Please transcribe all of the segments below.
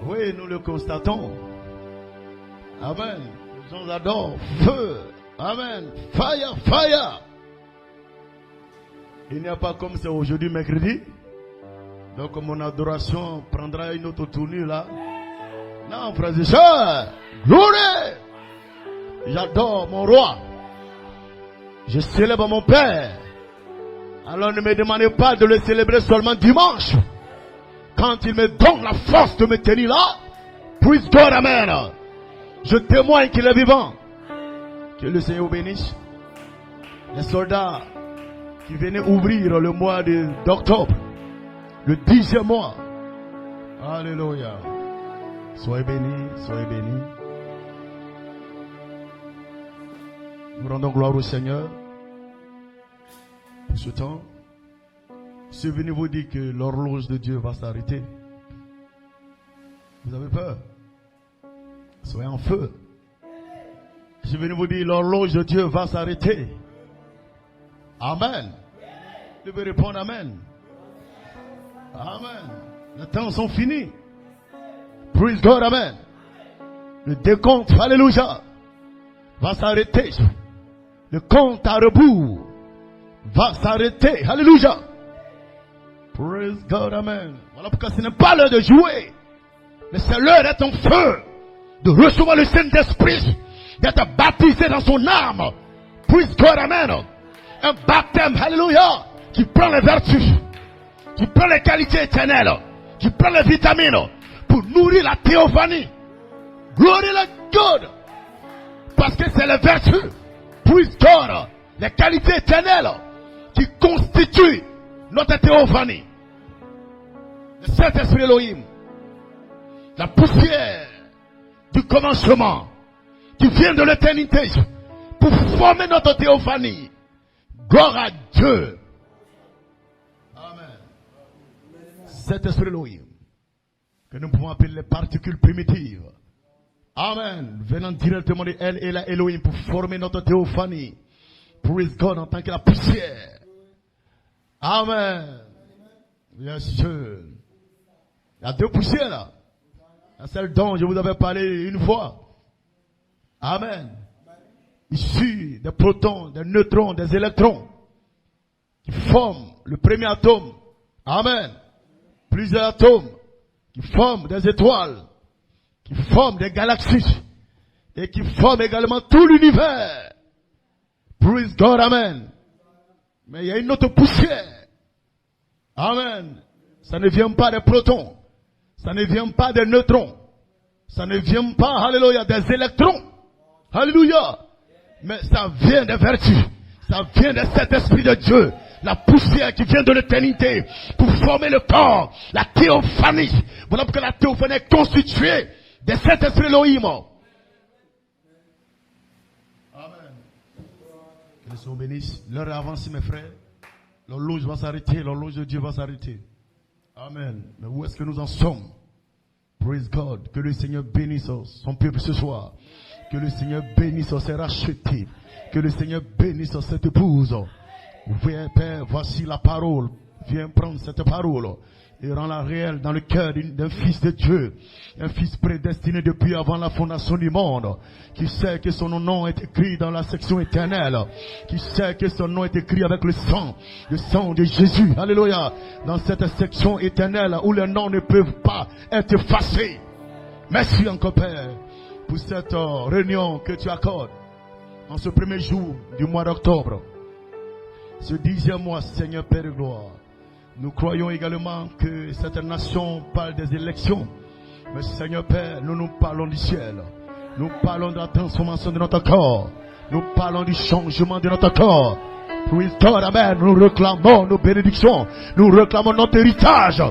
Oui, nous le constatons. Amen. Les gens adorent. Feu. Amen. Fire, fire. Il n'y a pas comme c'est aujourd'hui mercredi. Donc mon adoration prendra une autre tournure là. Non, frères et sœurs. Gloire. J'adore mon roi. Je célèbre mon Père. Alors ne me demandez pas de le célébrer seulement dimanche. Quand il me donne la force de me tenir là. Praise God, amen. Je témoigne qu'il est vivant. Que le Seigneur vous bénisse. Les soldats qui venaient ouvrir le mois d'octobre, le 10e mois. Alléluia. Soyez bénis, soyez bénis. Nous rendons gloire au Seigneur pour ce temps. Je suis venu vous dire que l'horloge de Dieu va s'arrêter. Vous avez peur? Soyez en feu. Je suis venu vous dire l'horloge de Dieu va s'arrêter. Amen. Vous devez répondre Amen. Amen. Les temps sont finis. Praise God, Amen. Le décompte, alléluia, va s'arrêter. Le compte à rebours va s'arrêter. Alléluia. Praise God, Amen. Voilà pourquoi ce n'est pas l'heure de jouer. Mais c'est l'heure d'être en feu. De recevoir le Saint-Esprit. D'être baptisé dans son âme. Praise God, Amen. Un baptême, alléluia, qui prend les vertus. Qui prend les qualités éternelles. Qui prend les vitamines. Pour nourrir la théophanie. Glory to God. Parce que c'est les vertus. Praise God. Les qualités éternelles. Qui constituent notre théophanie. Le Saint-Esprit Elohim. La poussière du commencement. Qui vient de l'éternité. Pour former notre théophanie. Gloire à Dieu. Amen. Saint-Esprit Elohim. Que nous pouvons appeler les particules primitives. Amen. Venant directement de elle et la Elohim pour former notre théophanie. Praise God en tant que la poussière. Amen. Bien sûr. Il y a deux poussières là. La celle dont je vous avais parlé une fois. Amen. Issus des protons, des neutrons, des électrons. Qui forment le premier atome. Amen. Plusieurs atomes. Qui forment des étoiles. Qui forment des galaxies. Et qui forment également tout l'univers. Praise God, amen. Mais il y a une autre poussière. Amen. Ça ne vient pas des protons. Ça ne vient pas des neutrons. Ça ne vient pas, alléluia, des électrons. Alléluia. Mais ça vient des vertus. Ça vient de cet esprit de Dieu. La poussière qui vient de l'éternité. Pour former le corps. La théophanie. Voilà pourquoi la théophanie est constituée de cet esprit Elohim. Amen. Que le Seigneur bénisse. L'heure est avancée, mes frères. L'horloge va s'arrêter. L'horloge de Dieu va s'arrêter. Amen. Mais où est-ce que nous en sommes? Praise God. Que le Seigneur bénisse son peuple ce soir. Que le Seigneur bénisse ses rachetés. Que le Seigneur bénisse cette épouse. Père, voici la parole. Viens prendre cette parole et rends-la réelle dans le cœur d'un fils de Dieu. Un fils prédestiné depuis avant la fondation du monde. Qui sait que son nom est écrit dans la section éternelle. Qui sait que son nom est écrit avec le sang de Jésus. Alléluia. Dans cette section éternelle où les noms ne peuvent pas être effacés. Merci encore Père pour cette réunion que tu accordes en ce premier jour du mois d'octobre. Ce 10e mois, Seigneur Père de gloire. Nous croyons également que cette nation parle des élections. Mais Seigneur Père, nous parlons du ciel. Nous parlons de la transformation de notre corps. Nous parlons du changement de notre corps. Praise God, amen. Nous réclamons nos bénédictions. Nous réclamons notre héritage.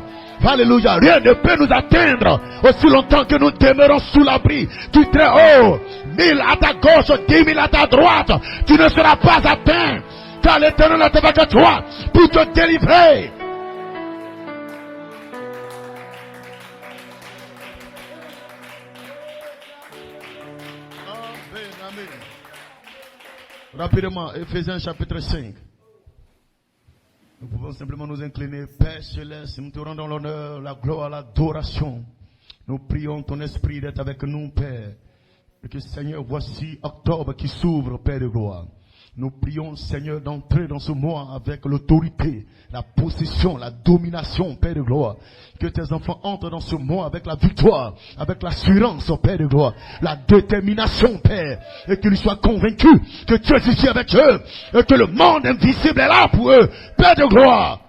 Alléluia. Rien ne peut nous atteindre aussi longtemps que nous demeurons sous l'abri du très haut. 1000 à ta gauche, 10 000 à ta droite. Tu ne seras pas atteint. Car l'Éternel est avec toi pour te délivrer. Amen, amen. Rapidement, Ephésiens chapitre 5. Nous pouvons simplement nous incliner. Père céleste, nous te rendons l'honneur, la gloire, l'adoration. Nous prions ton esprit d'être avec nous, Père. Et que Seigneur, voici octobre qui s'ouvre, Père de gloire. Nous prions, Seigneur, d'entrer dans ce mois avec l'autorité, la possession, la domination, Père de gloire. Que tes enfants entrent dans ce mois avec la victoire, avec l'assurance, Père de gloire, la détermination, Père, et qu'ils soient convaincus que tu es ici avec eux, et que le monde invisible est là pour eux, Père de gloire.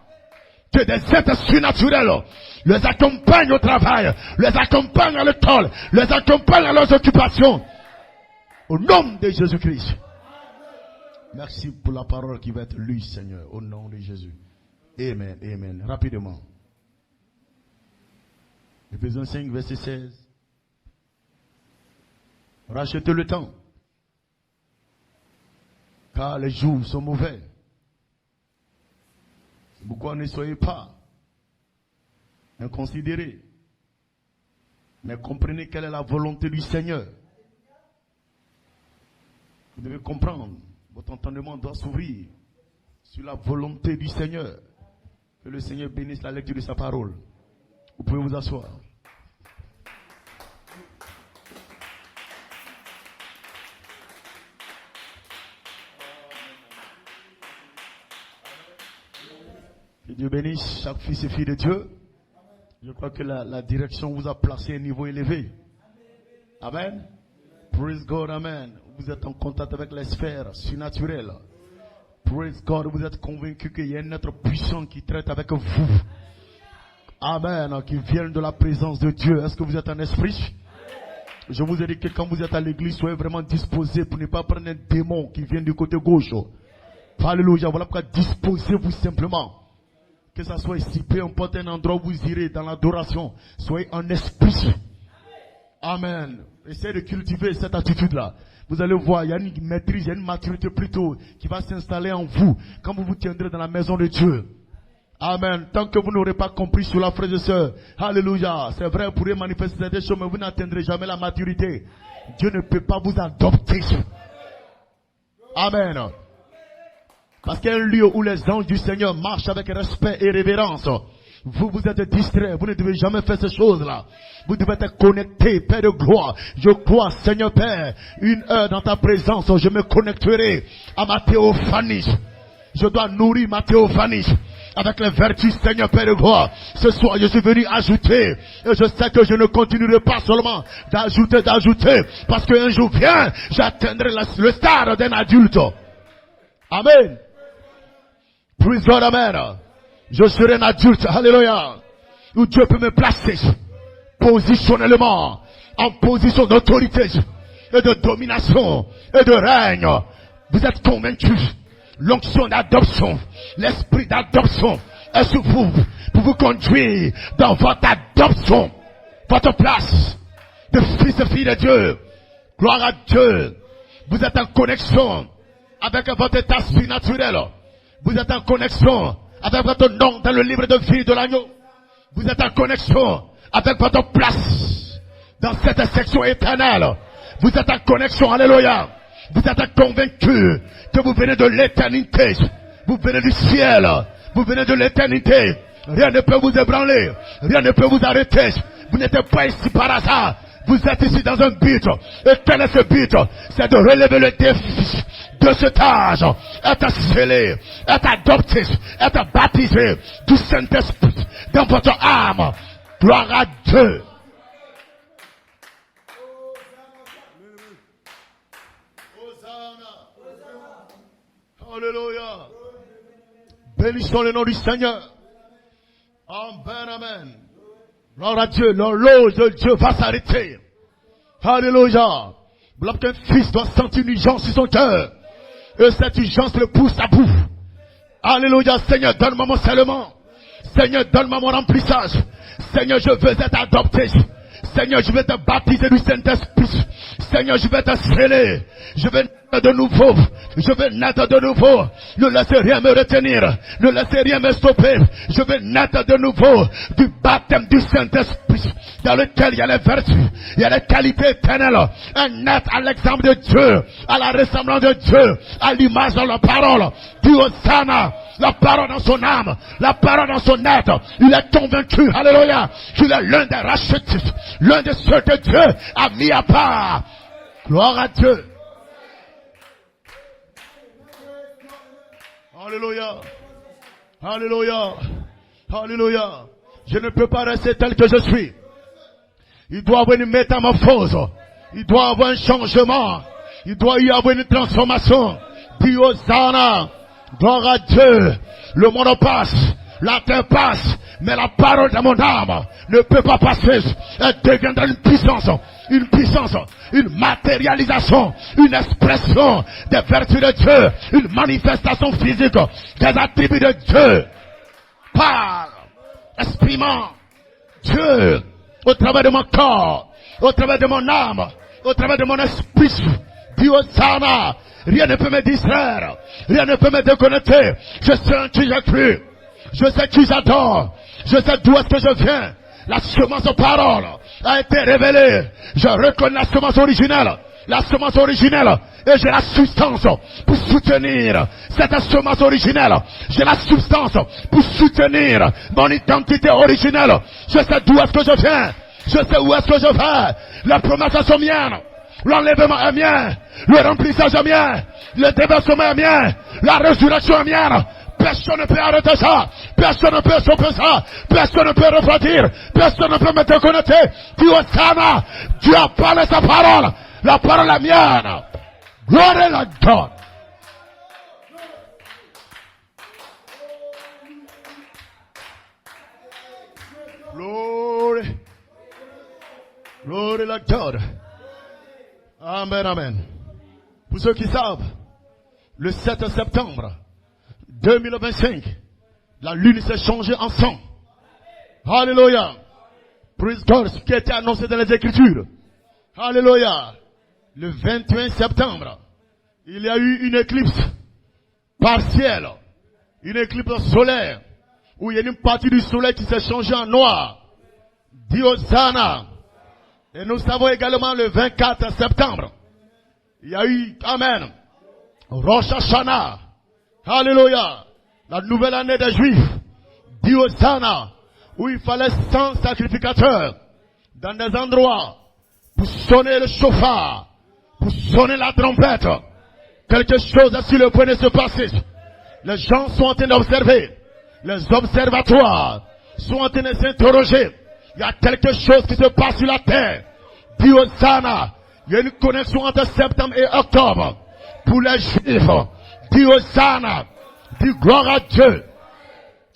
Que des êtres surnaturels les accompagnent au travail, les accompagnent à l'école, les accompagnent à leurs occupations. Au nom de Jésus-Christ. Merci pour la parole qui va être lue, Seigneur, au nom de Jésus. Amen, amen. Rapidement. Éphésiens 5, verset 16. Rachetez le temps, car les jours sont mauvais. C'est pourquoi ne soyez pas inconsidérés, mais comprenez quelle est la volonté du Seigneur. Vous devez comprendre. Votre entendement doit s'ouvrir sur la volonté du Seigneur. Que le Seigneur bénisse la lecture de sa parole. Vous pouvez vous asseoir. Que Dieu bénisse chaque fils et fille de Dieu. Je crois que la direction vous a placé à un niveau élevé. Amen. Praise God, amen. Vous êtes en contact avec les sphères surnaturelles. Praise God, vous êtes convaincu qu'il y a un être puissant qui traite avec vous. Amen, qui vient de la présence de Dieu. Est-ce que vous êtes un esprit? Je vous ai dit que quand vous êtes à l'église, soyez vraiment disposés pour ne pas prendre un démon qui vient du côté gauche. Alléluia, voilà pourquoi disposez-vous simplement. Que ça soit ici, peu importe un endroit où vous irez dans l'adoration, soyez en esprit. Amen. Essayez de cultiver cette attitude-là. Vous allez voir, il y a une maîtrise, il y a une maturité plutôt qui va s'installer en vous quand vous vous tiendrez dans la maison de Dieu. Amen. Tant que vous n'aurez pas compris sur la frère et sœur, alléluia. C'est vrai, vous pourrez manifester des choses, mais vous n'atteindrez jamais la maturité. Dieu ne peut pas vous adopter. Amen. Parce qu'il y a un lieu où les anges du Seigneur marchent avec respect et révérence. Vous êtes distrait, vous ne devez jamais faire ces choses-là. Vous devez être connecté, Père de gloire. Je crois, Seigneur Père, une heure dans ta présence, je me connecterai à ma théophanie. Je dois nourrir ma théophanie avec les vertus, Seigneur Père de gloire. Ce soir, je suis venu ajouter, et je sais que je ne continuerai pas seulement d'ajouter, parce qu'un jour vient, j'atteindrai le stade d'un adulte. Amen. Praise God, amen. Je serai un adulte, alléluia, où Dieu peut me placer positionnellement en position d'autorité et de domination et de règne. Vous êtes convaincus, l'onction d'adoption, l'esprit d'adoption est sur vous pour vous conduire dans votre adoption, votre place de fils et filles de Dieu. Gloire à Dieu. Vous êtes en connexion avec votre état surnaturel. Vous êtes en connexion avec votre nom dans le livre de vie de l'agneau. Vous êtes en connexion avec votre place dans cette section éternelle. Vous êtes en connexion, alléluia. Vous êtes convaincu que vous venez de l'éternité. Vous venez du ciel. Vous venez de l'éternité. Rien ne peut vous ébranler. Rien ne peut vous arrêter. Vous n'êtes pas ici par hasard. Vous êtes ici dans un but. Et quel est ce but? C'est de relever le défi de cet âge. Être scellé, être adopté, être baptisé du Saint-Esprit dans votre âme. Gloire à Dieu. Alléluia. Bénissons le nom du Seigneur. Amen, amen. Gloire à Dieu. L'horloge de Dieu va s'arrêter. Alléluia. Voilà qu'un fils doit sentir une urgence sur son cœur. Et cette urgence le pousse à bout. Alléluia. Seigneur, donne-moi mon scellement. Seigneur, donne-moi mon remplissage. Seigneur, je veux être adopté. Seigneur, je veux être baptisé du Saint-Esprit. Seigneur, je veux être scellé. Je veux de nouveau. Je vais naître de nouveau. Ne laissez rien me retenir. Ne laissez rien me stopper. Je vais naître de nouveau du baptême du Saint-Esprit, dans lequel il y a les vertus, il y a les qualités éternelles. Un naître à l'exemple de Dieu, à la ressemblance de Dieu, à l'image de la parole. Du Hosanna, la parole dans son âme, la parole dans son être. Il est convaincu, alléluia, qu'il est l'un des rachetés, l'un de ceux que Dieu a mis à part. Gloire à Dieu. Alléluia. Alléluia. Alléluia. Je ne peux pas rester tel que je suis. Il doit y avoir une métamorphose. Il doit y avoir un changement. Il doit y avoir une transformation. Dis Hosanna. Gloire à Dieu. Le monde passe. La terre passe. Mais la parole de mon âme ne peut pas passer. Elle deviendra une puissance, une matérialisation, une expression des vertus de Dieu, une manifestation physique des attributs de Dieu. Par exprimant Dieu au travers de mon corps, au travers de mon âme, au travers de mon esprit. Dis Hosanna. Rien ne peut me distraire. Rien ne peut me déconnecter. Je sais en qui j'ai cru. Je sais qui j'adore. Je sais d'où est-ce que je viens. La semence de parole a été révélée. Je reconnais la semence originelle. La semence originelle. Et j'ai la substance pour soutenir cette semence originelle. J'ai la substance pour soutenir mon identité originelle. Je sais d'où est-ce que je viens. Je sais où est-ce que je vais. Les promesses sont miennes. L'enlèvement est mien. Le remplissage est mien. Le déversement est mien. La résurrection est mienne. Personne ne peut arrêter ça. Personne ne peut stopper ça. Personne ne peut refroidir. Personne ne peut me déconnecter. Dieu Hosanna. Dieu a parlé sa parole. La parole est mienne. Gloire à God. Glory. Glory à God. Amen, amen. Pour ceux qui savent, le 7 septembre 2025, la lune s'est changée en sang. Alléluia. Praise God, ce qui a été annoncé dans les Écritures. Alléluia. Le 21 septembre, il y a eu une éclipse partielle, une éclipse solaire, où il y a une partie du soleil qui s'est changée en noir. Dis Hosanna. Et nous savons également le 24 septembre, il y a eu, amen, Rosh Hashanah. Alléluia. La nouvelle année des Juifs. Dis Hosanna. Où il fallait 100 sacrificateurs dans des endroits pour sonner le chauffard, pour sonner la trompette. Quelque chose est sur le point de se passer. Les gens sont en train d'observer. Les observatoires sont en train de s'interroger. Il y a quelque chose qui se passe sur la terre. Dis Hosanna. Il y a une connexion entre septembre et octobre. Pour les Juifs. Dis Hosanna. Dis gloire à Dieu.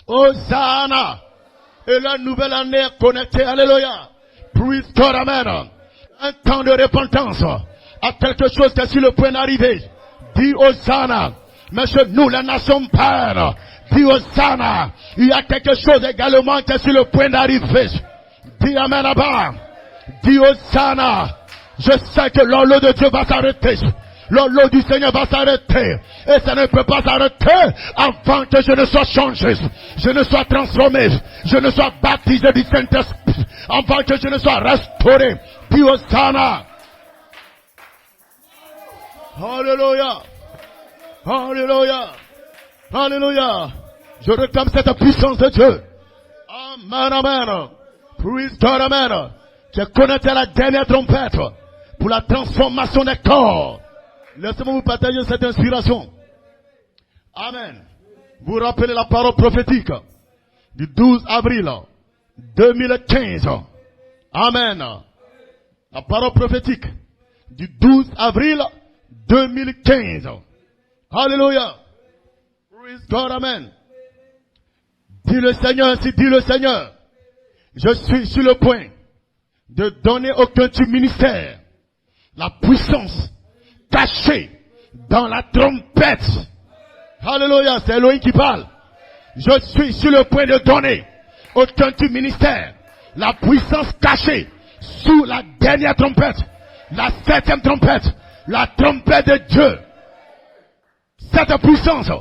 Hosanna. Et la nouvelle année est connectée. Alléluia. Praise God, amen. Un temps de repentance à quelque chose qui est sur le point d'arriver. Dis Hosanna. Mais chez nous, les nations pères. Dis Hosanna. Il y a quelque chose également qui est sur le point d'arriver. Dis amen là-bas. Dis Hosanna. Je sais que l'horloge de Dieu va s'arrêter. L'horloge du Seigneur va s'arrêter. Et ça ne peut pas s'arrêter avant que je ne sois changé. Je ne sois transformé. Je ne sois baptisé du Saint-Esprit. Avant que je ne sois restauré. Dis Hosanna. Alléluia. Alléluia. Alléluia. Je réclame cette puissance de Dieu. Amen, amen. Praise God, amen. Qui connaît la dernière trompette pour la transformation des corps. Laissez-moi vous partager cette inspiration. Amen. Vous rappelez la parole prophétique du 12 avril 2015. Amen. La parole prophétique du 12 avril 2015. Alléluia. Praise God, amen. Dis le Seigneur, ainsi dit le Seigneur. Je suis sur le point de donner au culture ministère la puissance cachée dans la trompette. Alléluia, c'est Elohim qui parle. Je suis sur le point de donner au culture ministère la puissance cachée sous la dernière trompette, la 7e trompette, la trompette de Dieu. Cette puissance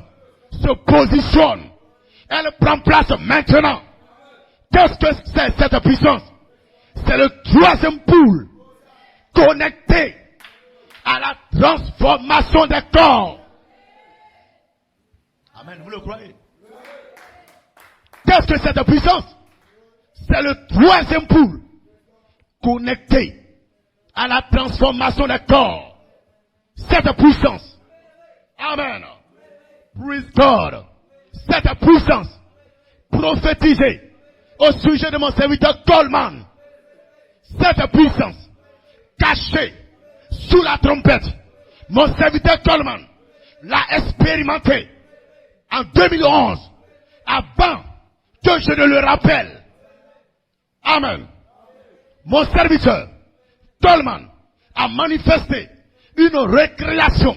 se positionne. Elle prend place maintenant. Qu'est-ce que c'est cette puissance? C'est le troisième poule connecté à la transformation des corps. Amen, vous le croyez? Qu'est-ce que c'est cette puissance? C'est le troisième poule connecté à la transformation des corps. Cette puissance. Amen. Praise God. Cette puissance prophétisée au sujet de mon serviteur Coleman. Cette puissance cachée sous la trompette. Mon serviteur Coleman l'a expérimenté en 2011 avant que je ne le rappelle. Amen. Mon serviteur Coleman a manifesté une récréation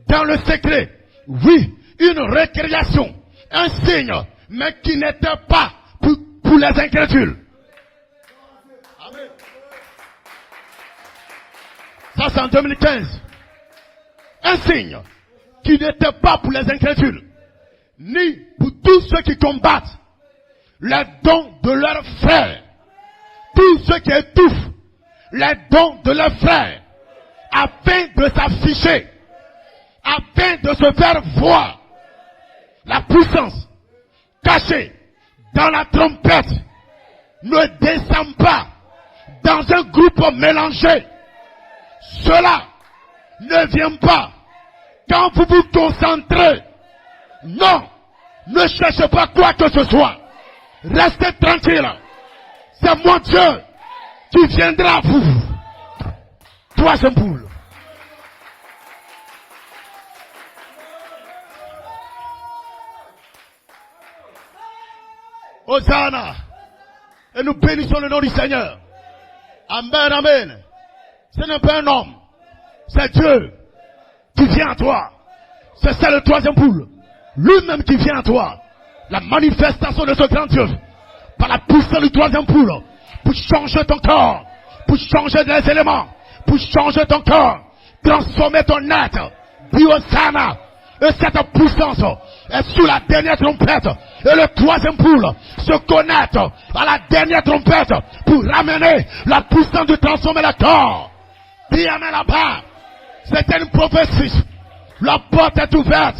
dans le secret. Oui, une récréation. Un signe, mais qui n'était pas pour les incrédules. Amen. Ça c'est en 2015. Un signe qui n'était pas pour les incrédules, ni pour tous ceux qui combattent les dons de leurs frères. Tous ceux qui étouffent les dons de leurs frères, afin de s'afficher, afin de se faire voir. La puissance cachée dans la trompette ne descend pas dans un groupe mélangé. Cela ne vient pas quand vous vous concentrez. Non, ne cherchez pas quoi que ce soit. Restez tranquille. C'est mon Dieu qui viendra à vous. Troisième poule. Hosanna. Et nous bénissons le nom du Seigneur. Amen, amen. Ce n'est pas un homme. C'est Dieu qui vient à toi. C'est ça le troisième poule. Lui-même qui vient à toi. La manifestation de ce grand Dieu. Par la puissance du troisième poule. Pour changer ton corps. Pour changer les éléments. Pour changer ton corps. Transformer ton être. Dis Hosanna. Et cette puissance est sous la dernière trompette. Et le troisième poule se connecte à la dernière trompette pour ramener la puissance de transformer le corps. Dis amen là-bas. C'était une prophétie. La porte est ouverte.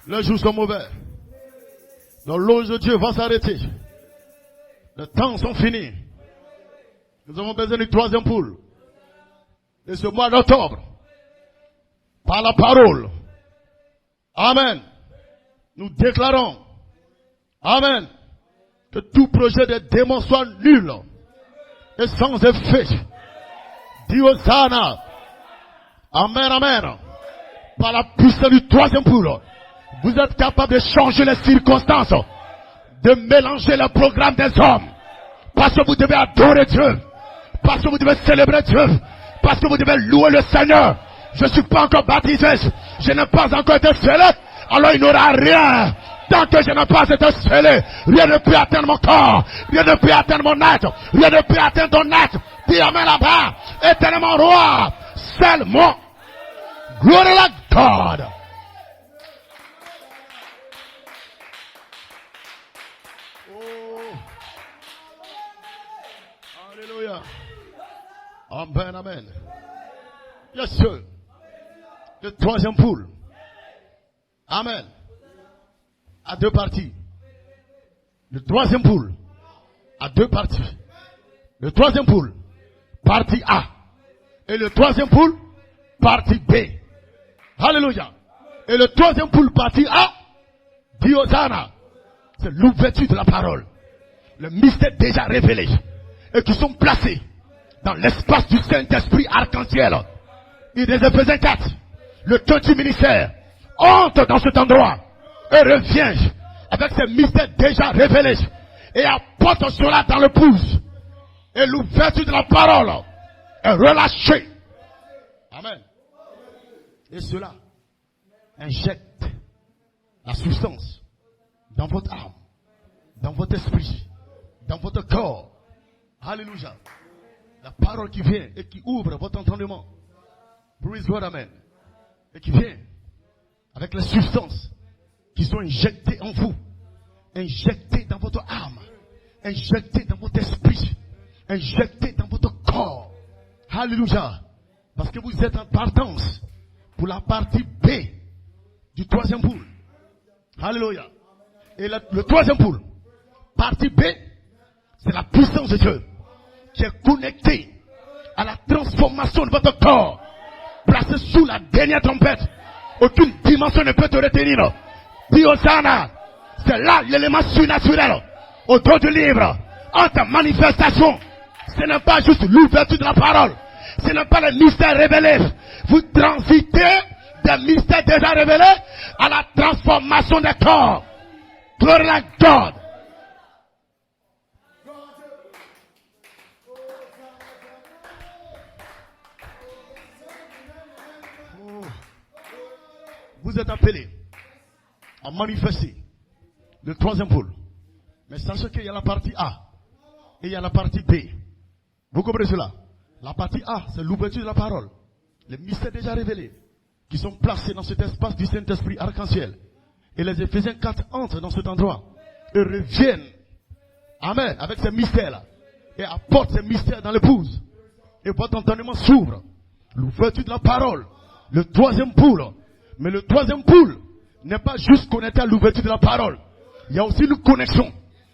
Les jours sont mauvais. L'horloge de Dieu va s'arrêter. Les temps sont finis. Nous avons besoin du troisième poule. Et ce mois d'octobre, par la parole, amen, nous déclarons, amen, que tout projet de démon soit nul et sans effet. Dis Hosanna. Amen, amen. Par la puissance du troisième poule, vous êtes capable de changer les circonstances, de mélanger le programme des hommes. Parce que vous devez adorer Dieu. Parce que vous devez célébrer Dieu. Parce que vous devez louer le Seigneur. Je ne suis pas encore baptisé. Je n'ai pas encore été scellé. Alors il n'y aura rien. Tant que je n'ai pas été scellé, rien ne peut atteindre mon corps. Rien ne peut atteindre mon être. Rien ne peut atteindre ton être. Dis amen là-bas. Éternellement roi. Scelle-moi. Glory to God. Alléluia. Amen, amen. Yes, sir. Le troisième poule. Amen. À deux parties. Le troisième poule. À deux parties. Le troisième poule. Partie A. Et le troisième poule. Partie B. Alléluia. Et le troisième poule, partie A. Dit Hosanna. C'est l'ouverture de la parole. Le mystère déjà révélé. Et qui sont placés dans l'espace du Saint-Esprit arc-en-ciel. Et des Éphésiens 4. Le temps du ministère entre dans cet endroit et revient avec ces mystères déjà révélés et apporte cela dans le pouce. Et l'ouverture de la parole est relâchée. Amen. Et cela injecte la substance dans votre âme, dans votre esprit, dans votre corps. Alléluia. La parole qui vient et qui ouvre votre entendement. Praise God, amen. Et qui vient avec les substances qui sont injectées en vous, injectées dans votre âme, injectées dans votre esprit, injectées dans votre corps. Alléluia. Parce que vous êtes en partance pour la partie B du troisième poule. Alléluia. Et le troisième poule, partie B, c'est la puissance de Dieu qui est connectée à la transformation de votre corps, placé sous la dernière trompette. Aucune dimension ne peut te retenir. Dis Hosanna. C'est là l'élément surnaturel au dos du livre. En ta manifestation, ce n'est pas juste l'ouverture de la parole. Ce n'est pas les mystères révélés. Vous transitez des mystères déjà révélés à la transformation des corps. Glory à God. Vous êtes appelés à manifester le troisième pôle. Mais sachez qu'il y a la partie A et il y a la partie B. Vous comprenez cela? La partie A, c'est l'ouverture de la parole. Les mystères déjà révélés qui sont placés dans cet espace du Saint-Esprit arc-en-ciel. Et les Éphésiens 4 entrent dans cet endroit et reviennent, amen, avec ces mystères-là. Et apportent ces mystères dans l'épouse. Et votre entendement s'ouvre. L'ouverture de la parole. Le troisième pôle. Mais le troisième pôle n'est pas juste connecté à l'ouverture de la parole. Il y a aussi une connexion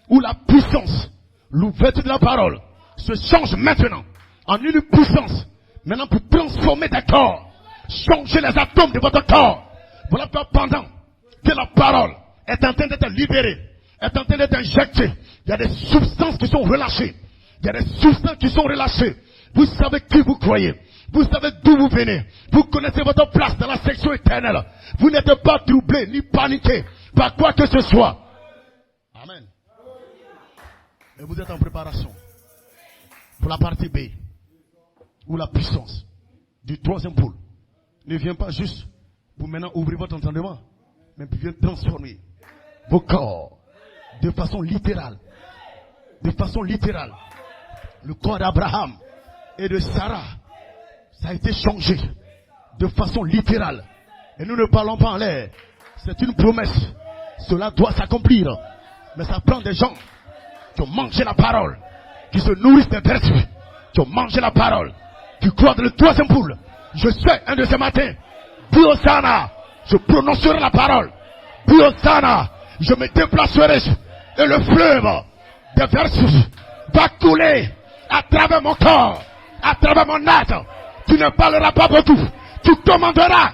où la puissance, l'ouverture de la parole se change maintenant en une puissance maintenant pour transformer des corps, changer les atomes de votre corps. Voilà pourquoi pendant que la parole est en train d'être libérée, est en train d'être injectée, il y a des substances qui sont relâchées. Il y a des substances qui sont relâchées. Vous savez qui vous croyez. Vous savez d'où vous venez. Vous connaissez votre place dans la section éternelle. Vous n'êtes pas troublé ni paniqué par quoi que ce soit. Amen. Et vous êtes en préparation pour la partie B, où la puissance du troisième pôle ne vient pas juste pour maintenant ouvrir votre entendement, mais vient transformer vos corps de façon littérale. De façon littérale. Le corps d'Abraham et de Sarah, ça a été changé de façon littérale. Et nous ne parlons pas en l'air. C'est une promesse. Cela doit s'accomplir. Mais ça prend des gens qui ont mangé la parole, qui se nourrissent des vertus, qui ont mangé la parole, qui croient dans le troisième poule. Je sais, un de ces matins, Biosana, je prononcerai la parole. Biosana, je me déplacerai et le fleuve des vertus va couler à travers mon corps, à travers mon être. Tu ne parleras pas beaucoup. Tu commanderas.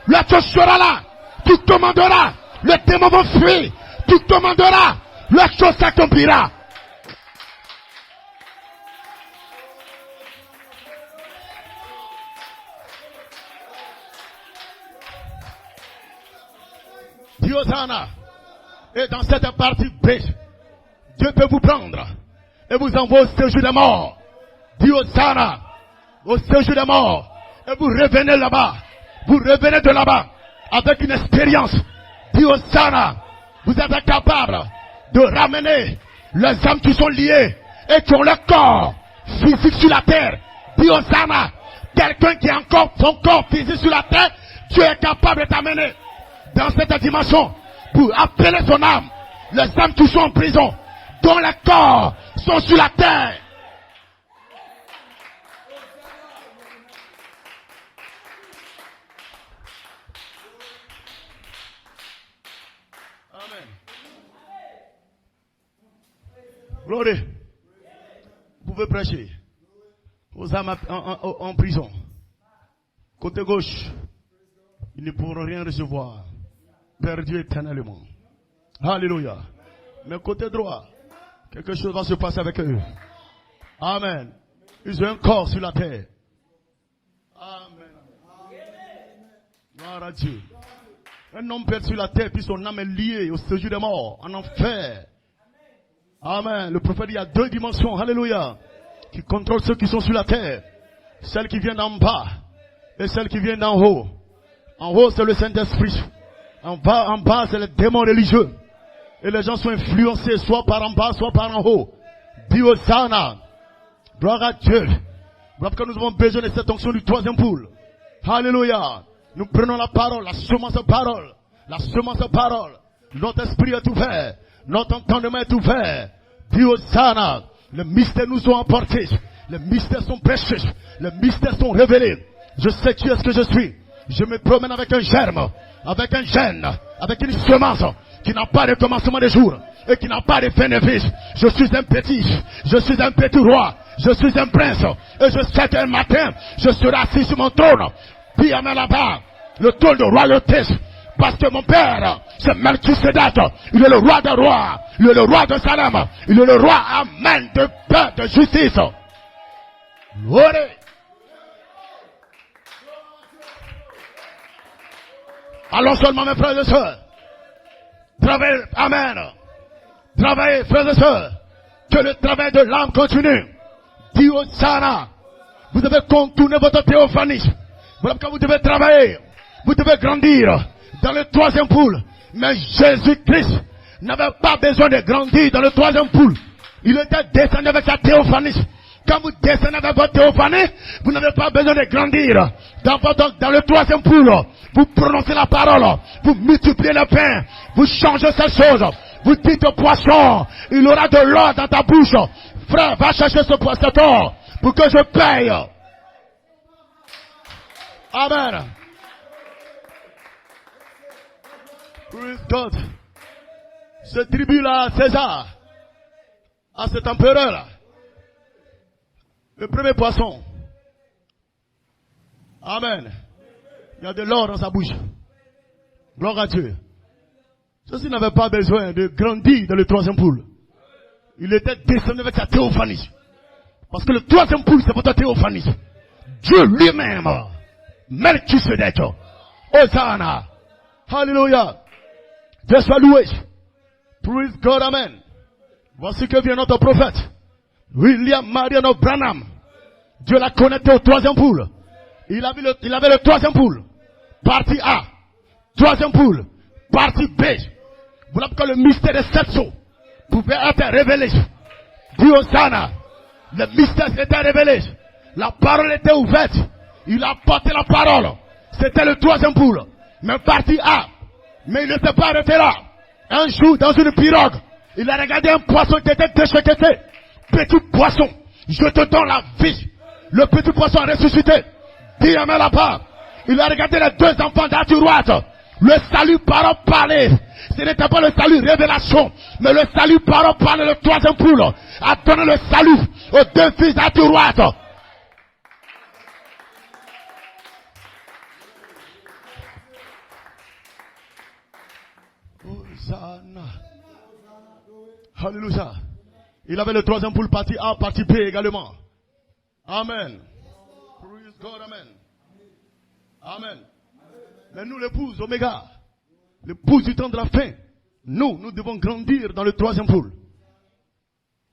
La chose sera là. Tu commanderas. Le démon va fuir. Tu commanderas. La chose s'accomplira. Diosana. Et dans cette partie B, Dieu peut vous prendre et vous envoie au séjour des morts. Diosana. Au séjour des morts. Et vous revenez là-bas. Vous revenez de là-bas avec une expérience. Diosana. Vous êtes capable de ramener les âmes qui sont liées et qui ont leur corps physique sur la terre. Diosana. Quelqu'un qui a encore son corps physique sur la terre, Dieu est capable de t'amener dans cette dimension pour appeler son âme. Les âmes qui sont en prison, dont les corps sont sur la terre. Gloire. Vous pouvez prêcher aux âmes en prison. Côté gauche, ils ne pourront rien recevoir. Perdu éternellement. Alléluia. Mais côté droit, quelque chose va se passer avec eux. Amen. Ils ont un corps sur la terre. Amen. Gloire à Dieu. Un homme perdu sur la terre, puis son âme est liée au séjour des morts, en enfer. Amen. Le prophète dit il y a deux dimensions, alléluia, qui contrôlent ceux qui sont sur la terre. Celle qui vient d'en bas et celle qui vient d'en haut. En haut, c'est le Saint-Esprit. En bas, c'est les démons religieux. Et les gens sont influencés soit par en bas, soit par en haut. Dis Hosanna. Gloire à Dieu. Voilà pourquoi nous avons besoin de cette onction du troisième poule. Alléluia. Nous prenons la parole, la semence parole. La semence parole. Notre esprit est ouvert. Notre entendement est ouvert. Dis Hosanna. Les mystères nous ont emportés. Les mystères sont prêchés. Les mystères sont révélés. Je sais qui est-ce que je suis. Je me promène avec un germe, avec un gène, avec une semence qui n'a pas de commencement de jour et qui n'a pas de fin de vie. Je suis un petit roi. Je suis un prince. Et je sais qu'un matin, je serai assis sur mon trône. Puis amène là-bas, le trône de royauté. Parce que mon père, c'est Melchisedec. Il est le roi des rois. Il est le roi de Salem. Il est le roi, amen, de paix, de justice. Gloire. Allons seulement, mes frères et sœurs. Travaillez, amen. Travaillez, frères et sœurs. Que le travail de l'âme continue. Dis Hosanna. Vous devez contourner votre théophanie. Voilà pourquoi vous devez travailler. Vous devez grandir dans le troisième poule. Mais Jésus-Christ n'avait pas besoin de grandir dans le troisième poule. Il était descendu avec sa théophanie. Quand vous descendez avec votre théophanie, vous n'avez pas besoin de grandir dans le troisième poule. Vous prononcez la parole, vous multipliez le pain, vous changez cette chose. Vous dites au poisson, il aura de l'or dans ta bouche. Frère, va chercher ce poisson pour que je paye. Amen. Praise God. Ce tribu-là, César, à cet empereur-là, le premier poisson. Amen. Il y a de l'or dans sa bouche. Gloire à Dieu. Ceci n'avait pas besoin de grandir dans le troisième poule. Il était descendu avec sa théophanie. Parce que le troisième poule, c'est votre théophanie. Dieu lui-même. Melchisedec. Hosanna. Alléluia. Dieu soit loué. Praise God, amen. Voici que vient notre prophète. William Marion Branham. Dieu l'a connecté au troisième poule. Il avait le troisième poule. Partie A. Troisième poule. Partie B. Voilà pourquoi le mystère des 7 sceaux pouvait être révélé. Dis Hosanna. Le mystère était révélé. La parole était ouverte. Il a porté la parole. C'était le troisième poule. Mais partie A. Mais il ne s'est pas arrêté là. Un jour, dans une pirogue, il a regardé un poisson qui était déchiqueté. Petit poisson, je te donne la vie. Le petit poisson a ressuscité. Dis amen là-bas. Il a regardé les 2 enfants d'Arthur. Le salut parole parlé. Ce n'était pas le salut révélation, mais le salut parole parlé. Le troisième poule a donné le salut aux 2 fils d'Arthur. Hosanna. Alléluia. Il avait le troisième poule partie A, partie B également. Amen. Praise God, amen. Amen. Mais nous, l'épouse Oméga, l'épouse du temps de la fin, nous devons grandir dans le troisième poule.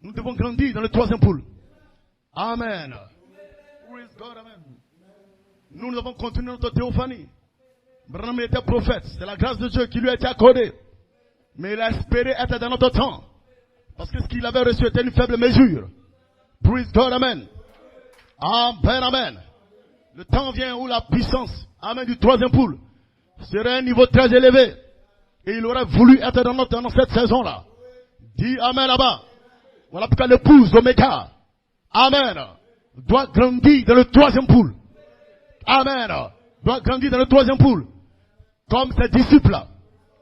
Nous devons grandir dans le troisième poule. Amen. Praise God, amen. Nous avons continué notre théophanie. Branham était prophète. C'est la grâce de Dieu qui lui a été accordée. Mais il a espéré être dans notre temps. Parce que ce qu'il avait reçu était une faible mesure. Praise God, amen. Amen, amen. Le temps vient où la puissance, amen, du troisième poule serait à un niveau très élevé. Et il aurait voulu être dans cette saison-là. Dis amen là-bas. Voilà pourquoi l'épouse Oméga, amen, doit grandir dans le troisième poule. Amen. Doit grandir dans le troisième poule. Comme ses disciples.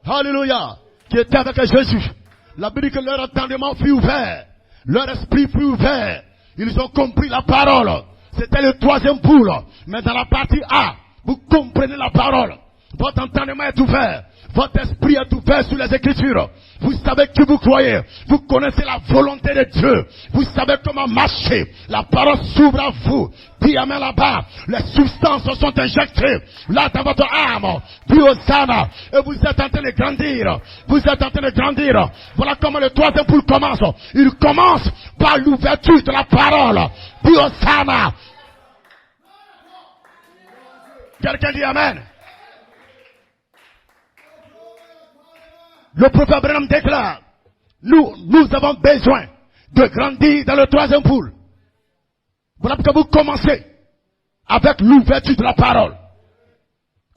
Alléluia. Qui étaient avec Jésus. La Bible dit que leur entendement fut ouvert. Leur esprit fut ouvert. Ils ont compris la parole. C'était le troisième poule. Mais dans la partie A, vous comprenez la parole. Votre entendement est ouvert. Votre esprit est ouvert sur les Écritures. Vous savez qui vous croyez. Vous connaissez la volonté de Dieu. Vous savez comment marcher. La parole s'ouvre à vous. Dis amen là-bas. Les substances sont injectées là dans votre âme. Dis Hosanna. Et vous êtes en train de grandir. Vous êtes en train de grandir. Voilà comment le troisième poule commence. Il commence par l'ouverture de la parole. Dis Hosanna. Quelqu'un dit amen. Le prophète Branham déclare, nous avons besoin de grandir dans le troisième poule. Voilà pourquoi vous commencez avec l'ouverture de la parole.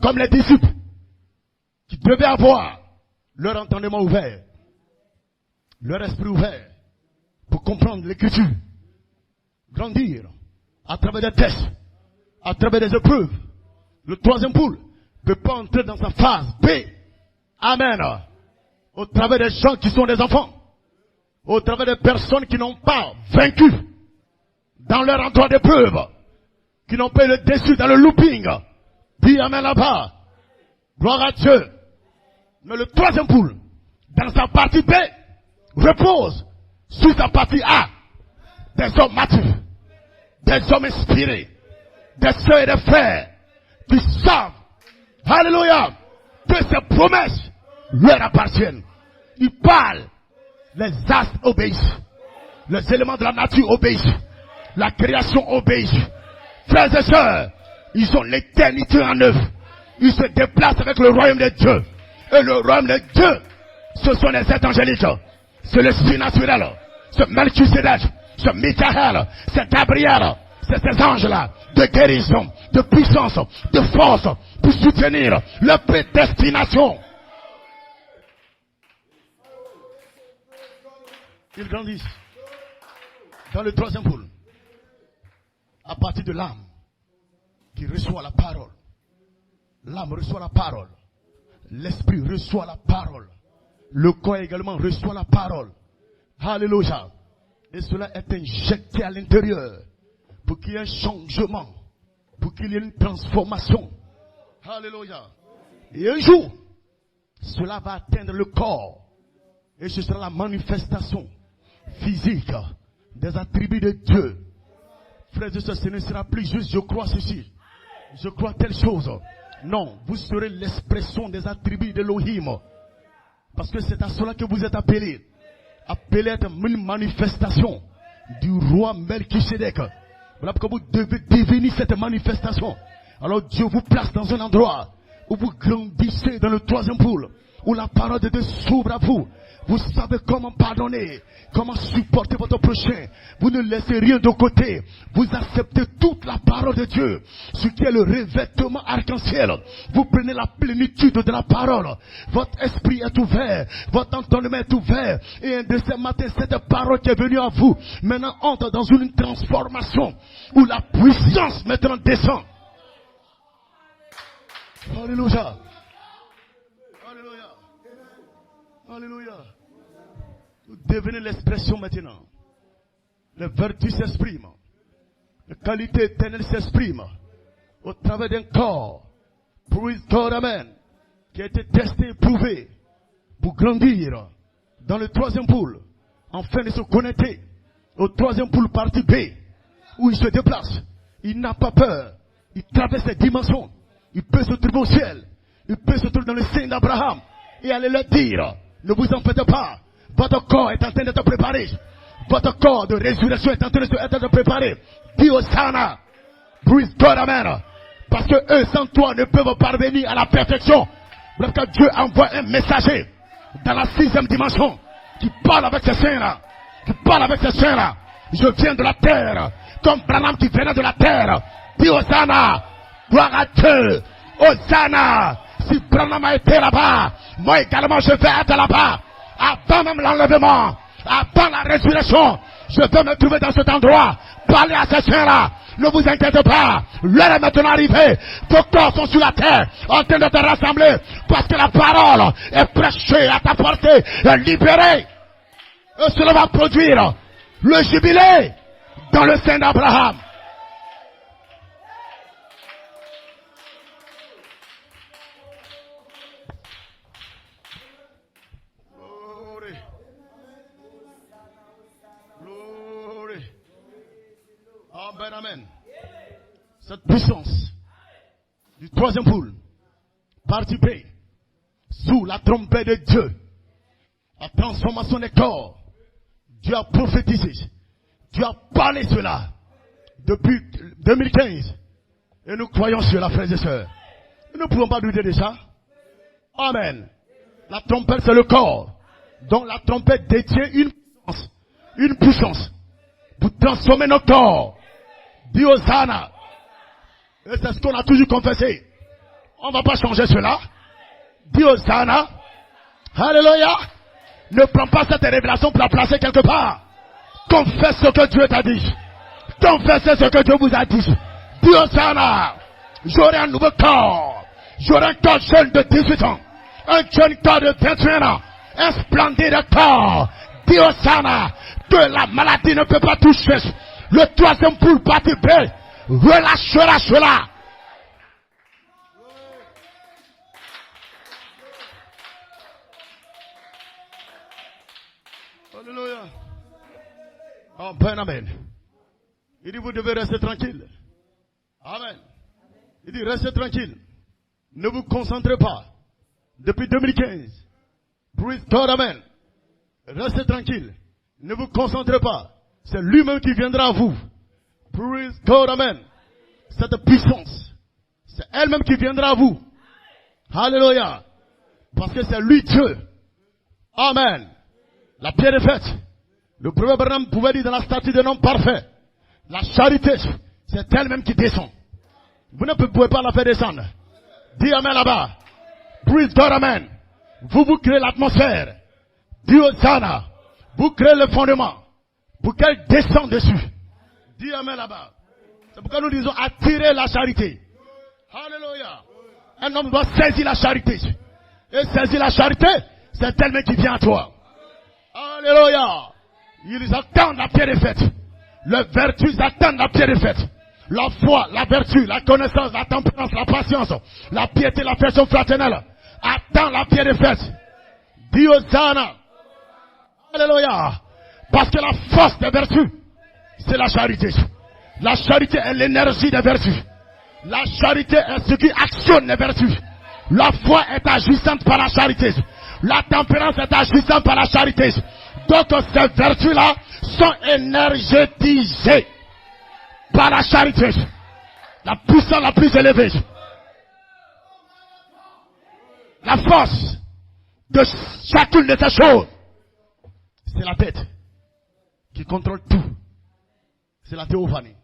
Comme les disciples qui devaient avoir leur entendement ouvert, leur esprit ouvert pour comprendre l'écriture. Grandir à travers des tests, à travers des épreuves. Le troisième poule ne peut pas entrer dans sa phase B. Amen. Au travers des gens qui sont des enfants. Au travers des personnes qui n'ont pas vaincu dans leur endroit d'épreuve. Qui n'ont pas eu le déçu dans le looping. Dis amen là-bas. Gloire à Dieu. Mais le troisième poule, dans sa partie B, repose sur sa partie A. Des hommes matures, des hommes inspirés, des soeurs et des frères qui savent, alléluia, que ces promesses leur appartiennent. Ils parlent, les astres obéissent, les éléments de la nature obéissent, la création obéit. Frères et sœurs, ils ont l'éternité en eux. Ils se déplacent avec le royaume de Dieu. Et le royaume de Dieu, ce sont les êtres angéliques. C'est le surnaturel. C'est Melchisedec, c'est Michael, c'est Gabriel. C'est ces anges-là, de guérison, de puissance, de force, pour soutenir leur prédestination. Ils grandissent dans le troisième poule. À partir de l'âme qui reçoit la parole. L'âme reçoit la parole. L'esprit reçoit la parole. Le corps également reçoit la parole. Alléluia. Et cela est injecté à l'intérieur pour qu'il y ait un changement, pour qu'il y ait une transformation. Alléluia. Et un jour, cela va atteindre le corps. Et ce sera la manifestation physique des attributs de Dieu. Frères et sœurs, ce ne sera plus juste je crois ceci, je crois telle chose. Non, vous serez l'expression des attributs d'Elohim. Parce que c'est à cela que vous êtes appelés. Appelés à être une manifestation du roi Melchisedec. Voilà pourquoi vous devez devenir cette manifestation. Alors Dieu vous place dans un endroit où vous grandissez dans le troisième poule, où la parole de Dieu s'ouvre à vous. Vous savez comment pardonner, comment supporter votre prochain. Vous ne laissez rien de côté. Vous acceptez toute la parole de Dieu, ce qui est le revêtement arc-en-ciel. Vous prenez la plénitude de la parole. Votre esprit est ouvert, votre entendement est ouvert. Et un de ces matins, cette parole qui est venue à vous, maintenant entre dans une transformation où la puissance maintenant descend. Alléluia. Alléluia. Alléluia. Vous devenez l'expression maintenant. Les vertus s'expriment. Les qualités éternelles s'expriment. Au travers d'un corps. Praise God, amen. Qui a été testé et prouvé. Pour grandir. Dans le troisième poule. Afin de se connecter. Au troisième poule partie B. Où il se déplace. Il n'a pas peur. Il traverse les dimensions. Il peut se trouver au ciel. Il peut se trouver dans le sein d'Abraham. Et aller leur dire. Ne vous en faites pas. Votre corps est en train d'être préparé. Votre corps de résurrection est en train d'être préparé. Dis Hosanna. Praise God, amen. Parce que eux sans toi ne peuvent parvenir à la perfection. Parce que Dieu envoie un messager dans la 6e dimension qui parle avec ces saints-là. Qui parle avec ces saints-là. Je viens de la terre. Comme Branham qui venait de la terre. Dis Hosanna. Gloire à Dieu. Hosanna. Si Branham a été là-bas, moi également je vais être là-bas. Avant même l'enlèvement, avant la résurrection, je vais me trouver dans cet endroit. Parlez à ces saints-là. Ne vous inquiétez pas. L'heure est maintenant arrivée. Vos corps sont sur la terre, en train de te rassembler. Parce que la parole est prêchée à ta portée, est libérée. Et cela va produire le jubilé dans le sein d'Abraham. Amen, amen. Cette puissance du troisième poule, partie B, sous la trompette de Dieu, la transformation des corps, Dieu a prophétisé, Dieu a parlé cela depuis 2015. Et nous croyons cela, frères et sœurs. Nous ne pouvons pas douter de ça. Amen. La trompette, c'est le corps. Donc la trompette détient une puissance pour transformer nos corps. Dis Hosanna. Et c'est ce qu'on a toujours confessé. On ne va pas changer cela. Dis Hosanna. Alléluia. Ne prends pas cette révélation pour la placer quelque part. Confesse ce que Dieu t'a dit. Confessez ce que Dieu vous a dit. Dis Hosanna. J'aurai un nouveau corps. J'aurai un corps jeune de 18 ans. Un jeune corps de 21 ans. Un splendide corps. Dis Hosanna. Que la maladie ne peut pas toucher. Le troisième poule partie B. Relâchera cela. Alléluia. Amen, amen. Il dit, vous devez rester tranquille. Amen. Il dit, restez tranquille. Ne vous concentrez pas. Depuis 2015. Praise God, amen. Restez tranquille. Ne vous concentrez pas. C'est lui-même qui viendra à vous. Praise God, amen. Cette puissance, c'est elle-même qui viendra à vous. Alléluia. Parce que c'est lui Dieu. Amen. La pierre est faite. Le prophète Branham pouvait dire dans la statue d'un homme parfait. La charité, c'est elle-même qui descend. Vous ne pouvez pas la faire descendre. Dis amen là-bas. Praise God, amen. Vous créez l'atmosphère. Dis Hosanna. Vous créez le fondement. Pour qu'elle descende dessus. Dis amen là-bas. C'est pourquoi nous disons attirer la charité. Alléluia. Un homme doit saisir la charité. Et saisir la charité, c'est elle-même qui vient à toi. Alléluia. Ils attendent la pierre est faite. Les vertus attendent la pierre est faite. La foi, la vertu, la connaissance, la tempérance, la patience, la piété, l'affection fraternelle. Attends la pierre est faite. Dis Hosanna. Alléluia. Parce que la force des vertus, c'est la charité. La charité est l'énergie des vertus. La charité est ce qui actionne les vertus. La foi est agissante par la charité. La tempérance est agissante par la charité. Donc ces vertus-là sont énergétisées par la charité. La puissance la plus élevée. La force de chacune de ces choses, c'est la tête qui contrôle tout. C'est la théophanie.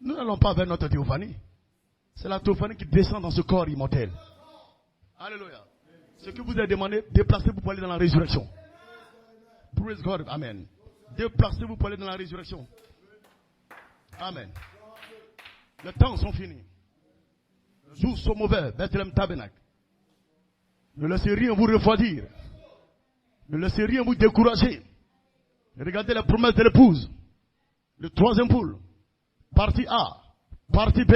Nous n'allons pas vers notre théophanie. C'est la théophanie qui descend dans ce corps immortel. Alléluia. Ce que vous avez demandé, déplacez-vous pour aller dans la résurrection. Praise God. Amen. Déplacez-vous pour aller dans la résurrection. Amen. Les temps sont finis. Les jours sont mauvais. Bethlehem Tabernacle. Ne laissez rien vous refroidir. Ne laissez rien vous décourager. Regardez la promesse de l'épouse. Le troisième poule. Partie A. Partie B.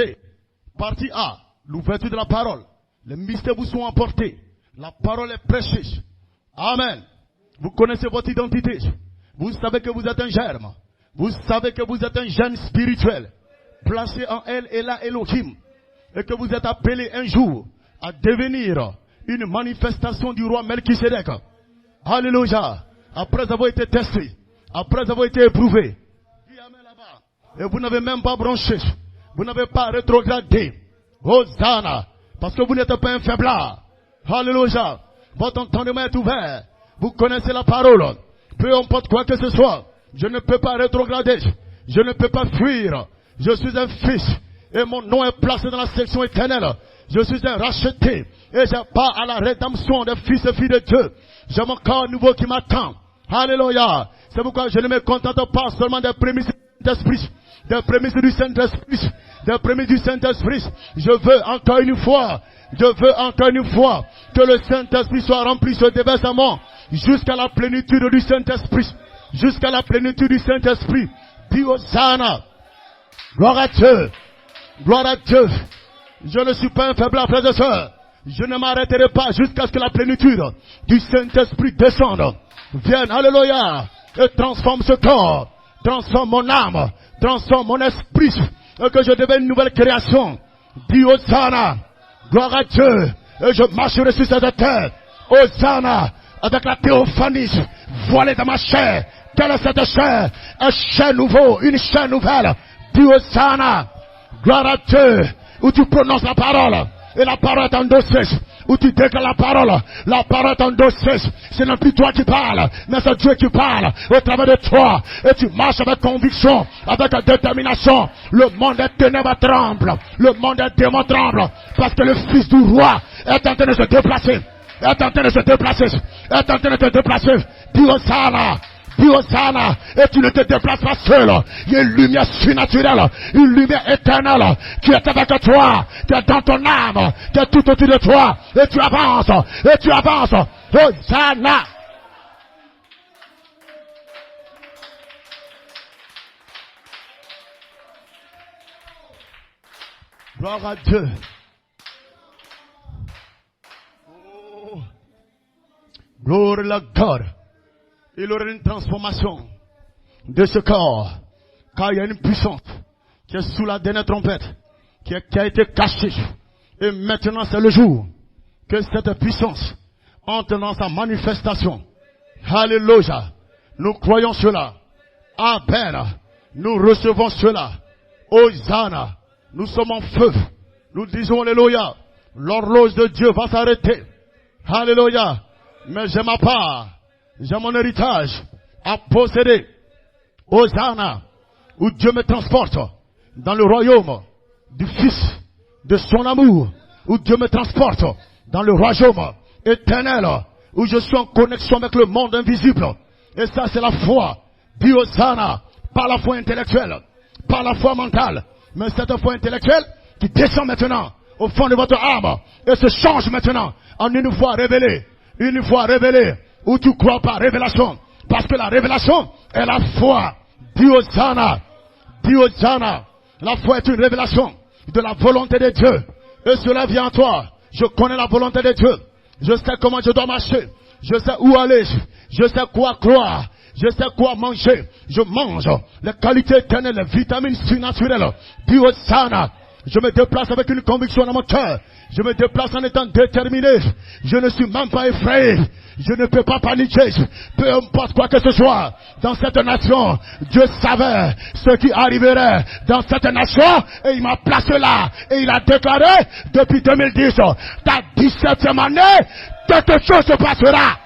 Partie A. L'ouverture de la parole. Les mystères vous sont apportés. La parole est prêchée. Amen. Vous connaissez votre identité. Vous savez que vous êtes un germe. Vous savez que vous êtes un gène spirituel. Placé en elle et là Elohim. Et que vous êtes appelé un jour à devenir une manifestation du roi Melchisedec. Alléluia. Après avoir été testé. Après avoir été éprouvé. Et vous n'avez même pas branché. Vous n'avez pas rétrogradé. Hosanna. Parce que vous n'êtes pas un faiblard. Alléluia. Votre entendement est ouvert. Vous connaissez la parole. Peu importe quoi que ce soit. Je ne peux pas rétrograder. Je ne peux pas fuir. Je suis un fils. Et mon nom est placé dans la section éternelle. Je suis un racheté. Et j'ai pas à la rédemption des fils et filles de Dieu. J'ai mon corps nouveau qui m'attend. Alléluia. C'est pourquoi je ne me contente pas seulement des prémices d'esprit. Des prémices du Saint-Esprit. Des prémices du Saint-Esprit. Je veux encore une fois que le Saint-Esprit soit rempli, se déverse à moi. Jusqu'à la plénitude du Saint-Esprit. Jusqu'à la plénitude du Saint-Esprit. Dis Hosanna. Gloire à Dieu. Gloire à Dieu. Je ne suis pas un faible, frères et sœurs. Je ne m'arrêterai pas jusqu'à ce que la plénitude du Saint-Esprit descende. Vienne, alléluia. Et transforme ce corps. Transforme mon âme. Transforme mon esprit. Et que je devienne une nouvelle création. Dis Hosanna. Gloire à Dieu. Et je marcherai sur cette terre. Hosanna. Avec la théophanie voilée dans ma chair. Quelle est cette chair? Un chair nouveau, une chair nouvelle. Dis Hosanna. Gloire à Dieu. Où tu prononces la parole. Et la parole est endossée. où tu déclares la parole t'endosseuse. Ce n'est plus toi qui parles, mais c'est Dieu qui parle au travers de toi. Et tu marches avec conviction, avec détermination. Le monde des ténèbres tremble, le monde des démons tremble, parce que le Fils du roi est en train de se déplacer. Est en train de se déplacer. Est en train de se déplacer. Dis Hosanna. Dis Hosanna. Et tu ne te déplaces pas seul. Il y a une lumière surnaturelle. Une lumière éternelle qui est avec toi. Qui est dans ton âme. Qui est tout autour de toi. Et tu avances. Et tu avances. Hosanna. Gloire à Dieu. Glory to God. Il y aura une transformation de ce corps. Car il y a une puissance qui est sous la dernière trompette. Qui a été cachée. Et maintenant c'est le jour que cette puissance entre dans sa manifestation. Alléluia. Nous croyons cela. Amen. Nous recevons cela. Hosanna. Nous sommes en feu. Nous disons Alléluia. L'horloge de Dieu va s'arrêter. Alléluia. Mais j'ai ma part, j'ai mon héritage à posséder. Hosanna, où Dieu me transporte dans le royaume du Fils de son amour, où Dieu me transporte dans le royaume éternel, où je suis en connexion avec le monde invisible. Et ça c'est la foi. Dis Hosanna, pas la foi intellectuelle, pas la foi mentale, mais cette foi intellectuelle qui descend maintenant au fond de votre âme et se change maintenant en une foi révélée. Une fois révélé, où tu crois par révélation, parce que la révélation est la foi. Dis Hosanna, dis Hosanna. La foi est une révélation de la volonté de Dieu, et cela vient à toi. Je connais la volonté de Dieu, je sais comment je dois marcher, je sais où aller, je sais quoi croire, je sais quoi manger. Je mange les qualités éternelles, les vitamines surnaturelles. Dis Hosanna. Je me déplace avec une conviction dans mon cœur. Je me déplace en étant déterminé. Je ne suis même pas effrayé. Je ne peux pas paniquer. Peu importe quoi que ce soit. Dans cette nation, Dieu savait ce qui arriverait dans cette nation. Et il m'a placé là. Et il a déclaré depuis 2010, ta 17e année, quelque chose se passera.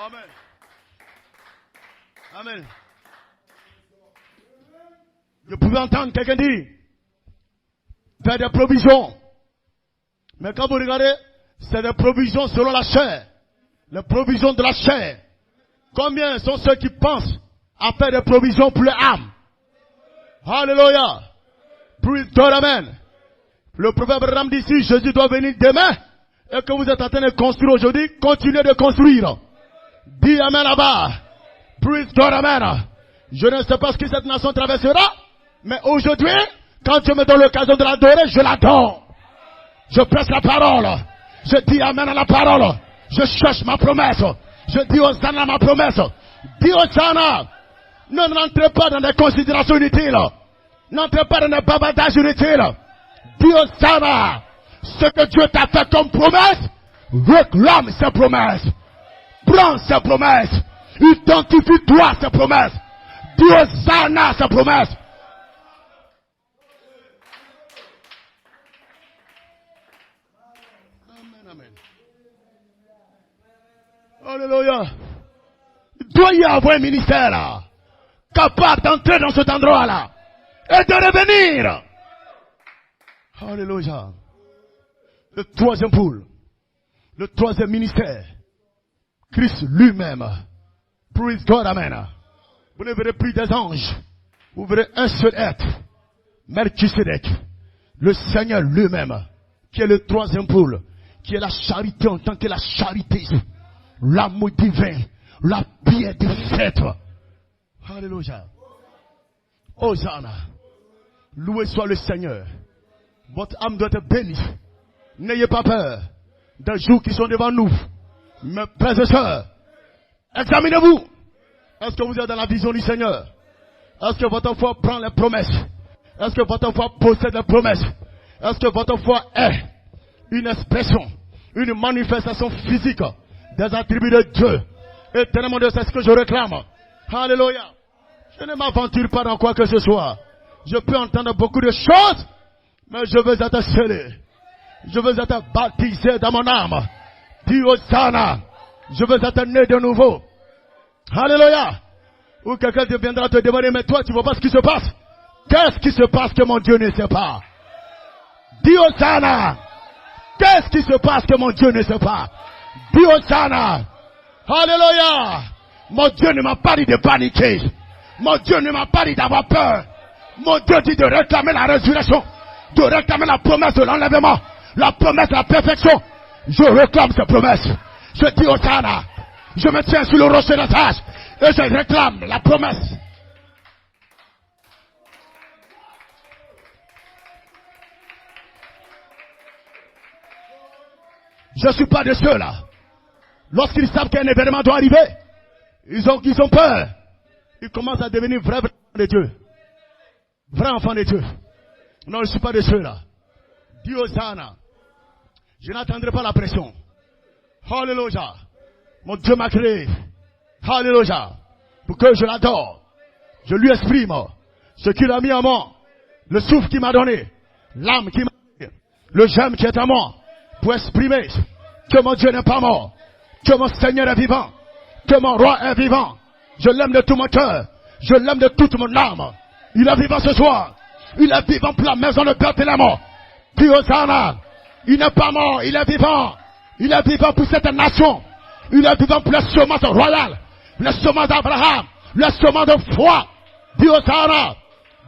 Amen. Amen. Je pouvais entendre quelqu'un dire faire des provisions. Mais quand vous regardez, c'est des provisions selon la chair. Les provisions de la chair. Combien sont ceux qui pensent à faire des provisions pour les âmes? Alléluia. Praise God, amen. Le prophète Abraham dit si Jésus doit venir demain et que vous êtes en train de construire aujourd'hui, continuez de construire. Dis amen là-bas. Praise God, amen. Je ne sais pas ce que cette nation traversera, mais aujourd'hui, quand Dieu me donne l'occasion de l'adorer, je l'adore. Je presse la parole. Je dis amen à la parole. Je cherche ma promesse. Je dis Hosanna à ma promesse. Dis Hosanna. Ne rentrez pas dans des considérations inutiles. N'entrez pas dans des bavardages inutiles. Dis Hosanna. Ce que Dieu t'a fait comme promesse, réclame ses promesses. Prends ses promesses. Identifie-toi ses promesses. Dis Hosanna ses promesses. Amen, amen. Alléluia. Il doit y avoir un ministère là, capable d'entrer dans cet endroit là et de revenir. Alléluia. Le troisième pôle, le troisième ministère, Christ lui-même. Praise God, amen. Vous ne verrez plus des anges. Vous verrez un seul être. Melchisedec. Le Seigneur lui-même. Qui est le troisième pôle. Qui est la charité en tant que la charité. L'amour divin. La piété faite. Alléluia. Hosanna. Loué soit le Seigneur. Votre âme doit être bénie. N'ayez pas peur des jours qui sont devant nous. Mes frères et sœurs, examinez-vous. Est-ce que vous êtes dans la vision du Seigneur? Est-ce que votre foi prend les promesses? Est-ce que votre foi possède les promesses? Est-ce que votre foi est une expression une manifestation physique des attributs de Dieu. Éternellement Dieu, c'est ce que je réclame. Alléluia. Je ne m'aventure pas dans quoi que ce soit. Je peux entendre beaucoup de choses, mais je veux être scellé. Je veux être baptisé dans mon âme. Dis Hosanna. Je veux être né de nouveau. Alléluia. Ou quelqu'un viendra te demander, mais toi, tu ne vois pas ce qui se passe? Qu'est-ce qui se passe que mon Dieu ne sait pas? Dis Hosanna. Qu'est-ce qui se passe que mon Dieu ne sait pas? Dis Hosanna. Alléluia. Mon Dieu ne m'a pas dit de paniquer. Mon Dieu ne m'a pas dit d'avoir peur. Mon Dieu dit de réclamer la résurrection, de réclamer la promesse de l'enlèvement, la promesse de la perfection. Je réclame cette promesse. Je dis Hosanna. Je me tiens sur le rocher de sage et je réclame la promesse. Je ne suis pas de ceux-là. Lorsqu'ils savent qu'un événement doit arriver, ils ont peur. Ils commencent à devenir vrais enfants de Dieu. Vrais enfants de Dieu. Non, je ne suis pas de ceux-là. Dis Hosanna. Je n'attendrai pas la pression. Alléluia. Mon Dieu m'a créé. Alléluia. Pour que je l'adore. Je lui exprime ce qu'il a mis en moi. Le souffle qu'il m'a donné. L'âme qu'il m'a donné. Le j'aime qui est en moi. Pour exprimer que mon Dieu n'est pas mort. Que mon Seigneur est vivant. Que mon roi est vivant. Je l'aime de tout mon cœur. Je l'aime de toute mon âme. Il est vivant ce soir. Il est vivant pour la maison de Père et la mort. Puis Hosanna. Il n'est pas mort. Il est vivant. Il est vivant pour cette nation. Il est vivant pour la semence royale. La semence d'Abraham. La semence de foi. Puis Hosanna.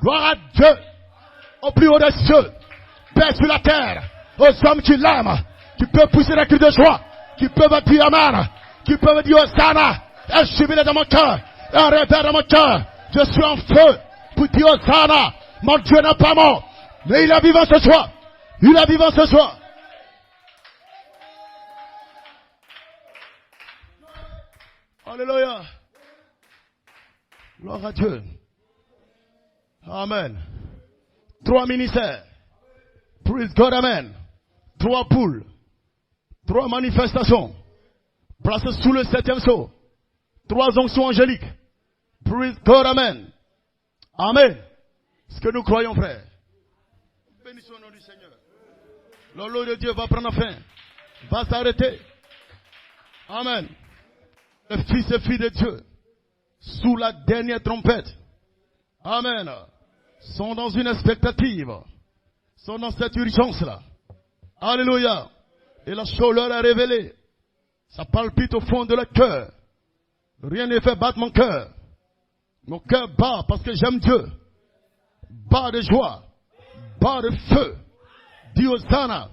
Gloire à Dieu. Au plus haut des cieux. Paix sur la terre. Aux hommes qui l'aiment. Qui peuvent pousser des cris de joie. Qui peuvent dire Amen. Qui peuvent dire Hosanna. Un jubilé dans mon cœur. Un réveil dans mon cœur. Je suis en feu. Pour dire Hosanna. Mon Dieu n'est pas mort. Mais il est vivant ce soir. Il est vivant ce soir. Alléluia. Gloire à Dieu. Amen. 3 ministères. Praise God, amen. 3 poules. 3 manifestations. Placées sous le 7e sceau. 3 onctions angéliques. Praise God, amen. Amen. Ce que nous croyons, frère. Bénissons le nom du Seigneur. L'eau de Dieu va prendre fin. Va s'arrêter. Amen. Les fils et filles de Dieu, sous la dernière trompette, amen, sont dans une expectative, sont dans cette urgence-là. Alléluia. Et la chose leur est révélée. Ça palpite au fond de leur cœur. Rien ne fait battre mon cœur. Mon cœur bat parce que j'aime Dieu. Bat de joie. Bat de feu. Dis Hosanna.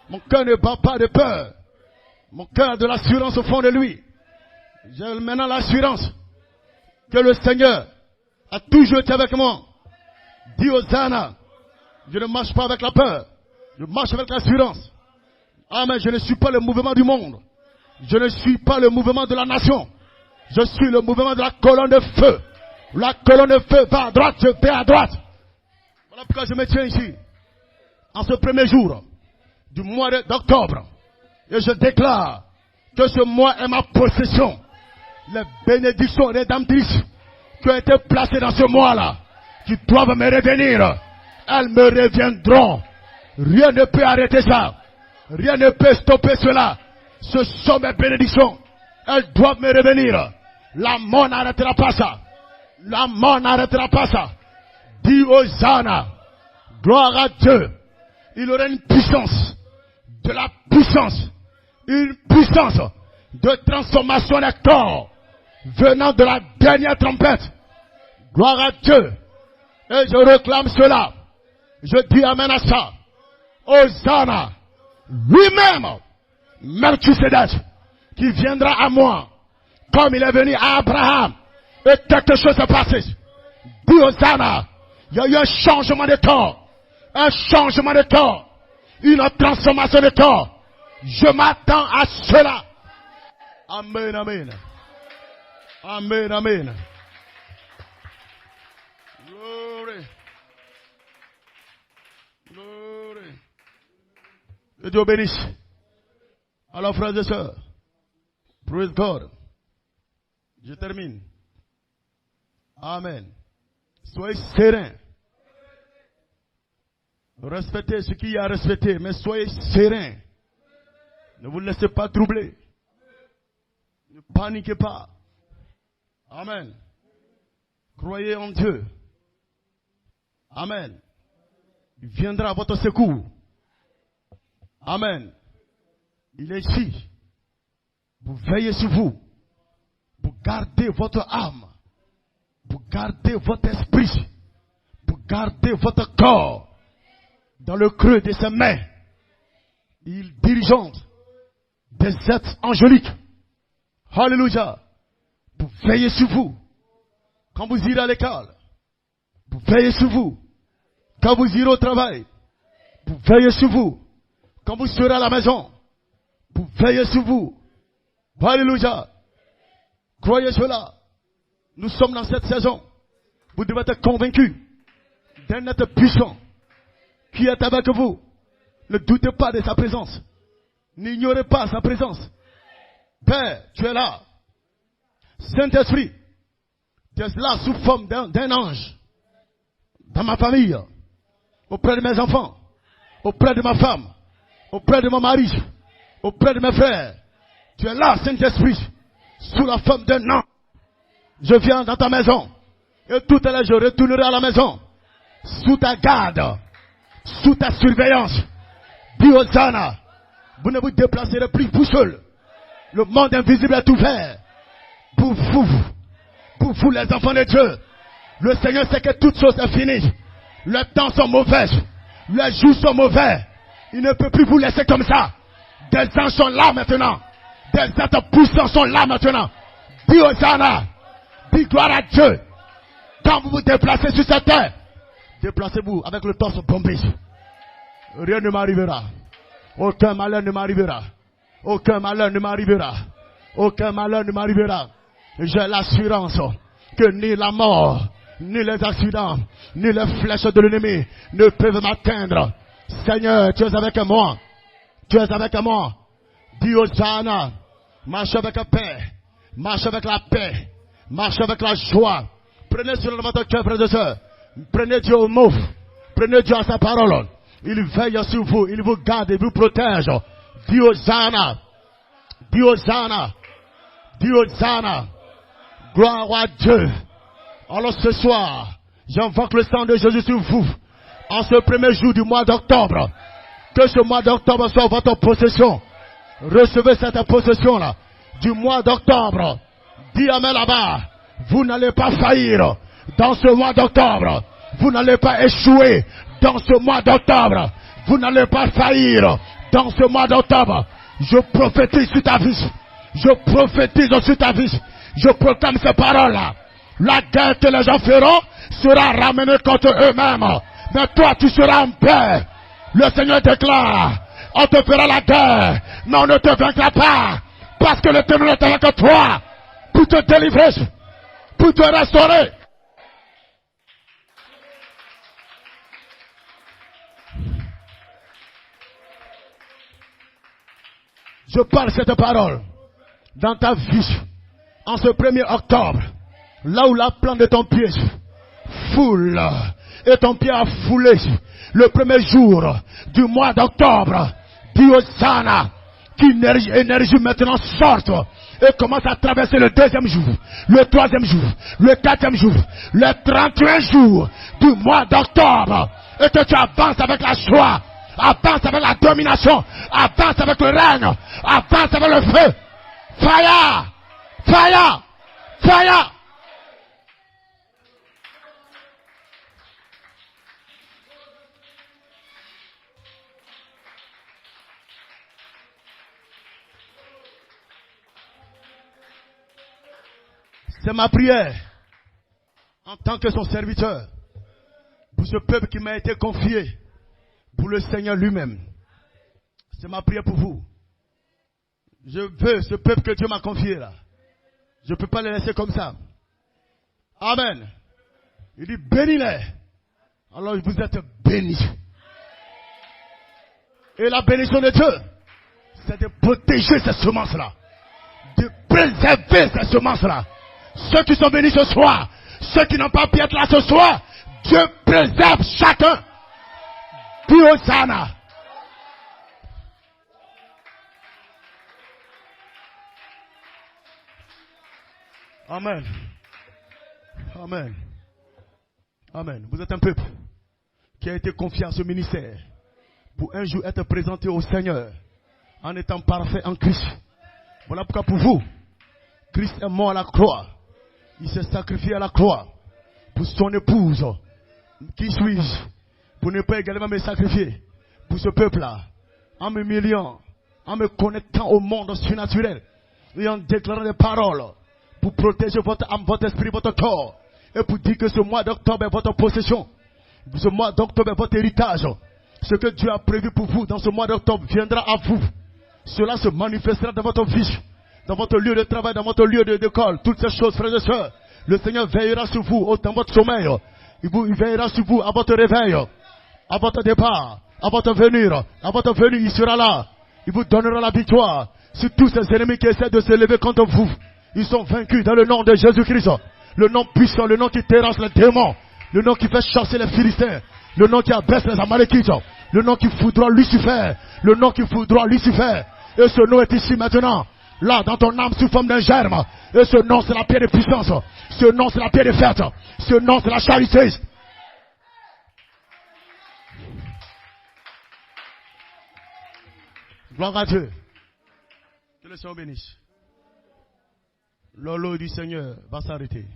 Mon cœur ne bat pas de peur. Mon cœur a de l'assurance au fond de lui. J'ai maintenant l'assurance que le Seigneur a toujours été avec moi. Dis Hosanna. Je ne marche pas avec la peur. Je marche avec l'assurance. Amen. Je ne suis pas le mouvement du monde. Je ne suis pas le mouvement de la nation. Je suis le mouvement de la colonne de feu. La colonne de feu va à droite, je vais à droite. Voilà pourquoi je me tiens ici. En ce premier jour du mois d'octobre. Et je déclare que ce mois est ma possession. Les bénédictions rédemptrices qui ont été placées dans ce mois-là, qui doivent me revenir, elles me reviendront. Rien ne peut arrêter ça. Rien ne peut stopper cela. Ce sont mes bénédictions. Elles doivent me revenir. La mort n'arrêtera pas ça. La mort n'arrêtera pas ça. Dis Hosanna. Gloire à Dieu. Il aurait une puissance. De la puissance. Une puissance de transformation des corps. Venant de la dernière trompette. Gloire à Dieu. Et je réclame cela. Je dis amen à ça. Hosanna. Lui-même. Melchisedec. Qui viendra à moi. Comme il est venu à Abraham. Et quelque chose s'est passé. Dis Hosanna. Il y a eu un changement de corps. Un changement de corps. Une transformation de corps. Je m'attends à cela. Amen, amen. Amen, amen. Glory. Glory. Que Dieu bénisse. Alors, frères et sœurs, praise God. Je termine. Amen. Soyez sereins. Respectez ce qu'il y a à respecter, mais soyez sereins. Ne vous laissez pas troubler. Ne paniquez pas. Amen. Croyez en Dieu. Amen. Il viendra à votre secours. Amen. Il est ici. Vous veillez sur vous. Pour garder votre âme. Pour garder votre esprit. Pour garder votre corps. Dans le creux de ses mains. Il dirigeante des êtres angéliques. Alléluia. Pour veiller sur vous. Quand vous irez à l'école. Pour veiller sur vous. Quand vous irez au travail. Pour veiller sur vous. Quand vous serez à la maison. Pour veiller sur vous. Alléluia. Croyez cela. Nous sommes dans cette saison. Vous devez être convaincus d'un être puissant qui est avec vous. Ne doutez pas de sa présence. N'ignorez pas sa présence. Père, tu es là. Saint-Esprit, tu es là sous forme d'un ange. Dans ma famille. Auprès de mes enfants. Auprès de ma femme. Auprès de mon mari. Auprès de mes frères. Tu es là, Saint-Esprit. Sous la forme d'un ange. Je viens dans ta maison. Et tout à l'heure, je retournerai à la maison. Sous ta garde. Sous ta surveillance. Dis Hosanna. Vous ne vous déplacerez plus vous seul. Le monde invisible est ouvert. Pour vous les enfants de Dieu. Le Seigneur sait que toutes choses sont finies. Les temps sont mauvais. Les jours sont mauvais. Il ne peut plus vous laisser comme ça. Des anges sont là maintenant. Des êtres puissants sont là maintenant. Dis Hosanna. Dis gloire à Dieu. Quand vous vous déplacez sur cette terre, déplacez-vous avec le torse bombé. Rien ne m'arrivera. Aucun malheur ne m'arrivera. Aucun malheur ne m'arrivera. Aucun malheur ne m'arrivera. J'ai l'assurance que ni la mort, ni les accidents, ni les flèches de l'ennemi ne peuvent m'atteindre. Seigneur, tu es avec moi. Tu es avec moi. Dis Hosanna. Marche avec la paix. Marche avec la paix. Marche avec la joie. Prenez sur votre cœur, frères et sœurs. Prenez Dieu au mot. Prenez Dieu à sa parole. Il veille sur vous. Il vous garde. Il vous protège. Dis Hosanna. Dis Hosanna. Dis Hosanna. Gloire à Dieu. Alors ce soir, j'invoque le sang de Jésus sur vous. En ce premier jour du mois d'octobre. Que ce mois d'octobre soit votre possession. Recevez cette possession-là. Du mois d'octobre. Dis Amen là-bas. Vous n'allez pas faillir dans ce mois d'octobre. Vous n'allez pas échouer dans ce mois d'octobre. Vous n'allez pas faillir dans ce mois d'octobre. Je prophétise sur ta vie. Je prophétise sur ta vie. Je proclame ces paroles-là. La guerre que les gens feront sera ramenée contre eux-mêmes. Mais toi, tu seras en paix. Le Seigneur déclare, on te fera la guerre, mais on ne te vaincra pas. Parce que l'Éternel est avec toi pour te délivrer, pour te restaurer. Je parle cette parole dans ta vie en ce 1er octobre, là où la plante de ton pied foule et ton pied a foulé le premier jour du mois d'octobre. Dis Hosanna, qu'énergie maintenant sorte et commence à traverser le 2e jour, le 3e jour, le 4e jour, le 31 jours du mois d'octobre, et que tu avances avec la joie, avance avec la domination, avance avec le règne, avance avec le feu. Fire! Fire! Fire! C'est ma prière en tant que son serviteur pour ce peuple qui m'a été confié, pour le Seigneur lui-même. C'est ma prière pour vous. Je veux ce peuple que Dieu m'a confié là. Je ne peux pas le laisser comme ça. Amen. Il dit bénis-les. Alors vous êtes bénis. Et la bénédiction de Dieu c'est de protéger ces semences-là. De préserver ces semences-là. Ceux qui sont venus ce soir, ceux qui n'ont pas pu être là ce soir, Dieu préserve chacun. Puis Hosanna. Amen. Amen. Amen. Vous êtes un peuple qui a été confié à ce ministère pour un jour être présenté au Seigneur en étant parfait en Christ. Voilà pourquoi pour vous, Christ est mort à la croix. Il s'est sacrifié à la croix pour son épouse. Qui suis-je pour ne pas également me sacrifier pour ce peuple-là, en me humiliant, en me connectant au monde surnaturel et en déclarant des paroles pour protéger votre âme, votre esprit, votre corps, et pour dire que ce mois d'octobre est votre possession, ce mois d'octobre est votre héritage. Ce que Dieu a prévu pour vous dans ce mois d'octobre viendra à vous. Cela se manifestera dans votre vie, dans votre lieu de travail, dans votre lieu d'école. Toutes ces choses, frères et sœurs, le Seigneur veillera sur vous dans votre sommeil. Il veillera sur vous à votre réveil, à votre départ, à votre venir. À votre venue, il sera là. Il vous donnera la victoire sur tous ces ennemis qui essaient de se lever contre vous. Ils sont vaincus dans le nom de Jésus-Christ. Le nom puissant, le nom qui terrasse les démons, le nom qui fait chasser les Philistins, le nom qui abaisse les Amalékites, le nom qui foudroie Lucifer, le nom qui foudroie Lucifer. Et ce nom est ici maintenant, là dans ton âme sous forme d'un germe. Et ce nom c'est la pierre de puissance, ce nom c'est la pierre de fête, ce nom c'est la charité. Gloire à Dieu. Que le Seigneur bénisse. L'horloge du Seigneur va s'arrêter.